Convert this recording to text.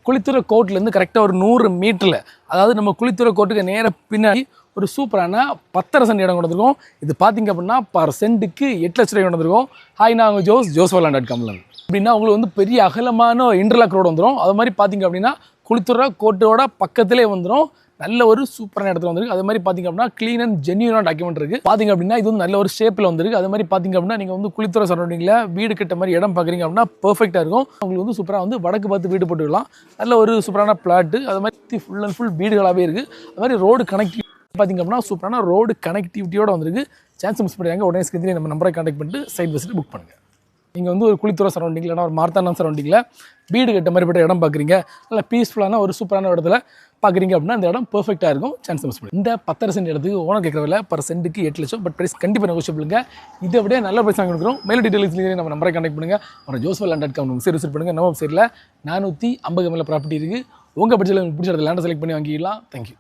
குளித்துறை கோர்ட்லேருந்து கரெக்டாக ஒரு 100 மீட்டரில், அதாவது நம்ம குளித்துறை கோர்ட்டுக்கு நேர பின்னாடி ஒரு சூப்பரான 10.5 சென்ட் இடம் கொண்டு வந்திருக்கோம். இது பார்த்தீங்க அப்படின்னா பர் சென்ட்டுக்கு 8 லட்ச ரூபாய் கொண்டு வந்திருக்கோம். ஹாய், நான் ஜோஸ்வர்லாண்ட்.comல அப்படின்னா உங்களுக்கு வந்து பெரிய அகலமான இன்டர்லாக் ரோடு வந்துடும். அது மாதிரி பார்த்தீங்க அப்படின்னா குளித்துறை கோர்ட்டோட பக்கத்திலே வந்துடும். நல்ல ஒரு சூப்பரான இடத்துல வந்திருக்கு. அது மாதிரி பார்த்தீங்க அப்படின்னா க்ளீன் அண்ட் ஜென்யூனான டாக்குமெண்ட் இருக்குது. பார்த்தீங்க அப்படின்னா இது வந்து நல்ல ஒரு ஷேப்பில் வந்திருக்கு. அது மாதிரி பார்த்தீங்க அப்படின்னா நீங்கள் வந்து குளித்துறை சரௌண்டிங்கில் வீடு கட்ட மாதிரி இடம் பார்க்குறீங்க அப்படின்னா பெர்ஃபெக்டாக இருக்கும். உங்களுக்கு வந்து சூப்பராக வந்து வடக்கு பார்த்து வீடு போட்டுக்கலாம். நல்ல ஒரு சூப்பரான பிளாட்டு. அது மாதிரி ஃபுல் அண்ட் ஃபுல் வீடுகளாகவே இருக்குது. அது மாதிரி ரோடு கனெக்டிவிட்டி பார்த்தீங்க அப்படின்னா சூப்பரான ரோடு கனெக்டிவிட்டியோட வந்திருக்கு. சான்ஸ் மிஸ் பண்ணிடுறாங்க. உடனே ஸ்கிரீன்லேயே நம்ம நம்பரை கான்டாக்ட் பண்ணிட்டு சைட் விசிட் புக் பண்ணுங்கள். நீங்கள் வந்து ஒரு குளித்துறை சரௌண்டிங்கில் இல்லைனா ஒரு மார்த்தாண்டம் சரௌண்டிங்கில் வீடு கட்ட மாதிரிப்பட்ட இடம் பார்க்குறீங்க, நல்லா பீஸ்ஃபுல்லான ஒரு சூப்பரான இடத்துல பார்க்குறீங்க அப்படின்னா இந்த இடம் பெர்ஃபெக்டாக இருக்கும். சான்ஸ் மிஸ் பண்ணி இந்த 10.5 சென்ட் இடத்துக்கு ஓனர் கேட்குறதில்ல பர் சென்ட்டுக்கு 8 லட்சம். பட் ப்ரைஸ் கண்டிப்பாக நெகோஷியபிளுங்க. இதை விட நல்ல ப்ரைஸ் நாங்கள் கொடுக்குறோம். மேலும் டீட்டெயில்ஸ்லேயே நம்ம நம்பரை கான்டாக்ட் பண்ணுங்கள். அப்புறம் ஜோஸ்வர்லாண்ட்.com விசிட் பண்ணுங்கள். நம்ம வெப்சைட்டில் 450 மேலே ப்ராப்பர்ட்டி இருக்குது. உங்கள் பட்ஜெட்டில் பிடிச்ச இடத்துல லேண்டை செலக்ட் பண்ணி வாங்கிக்கலாம். தேங்க்யூ.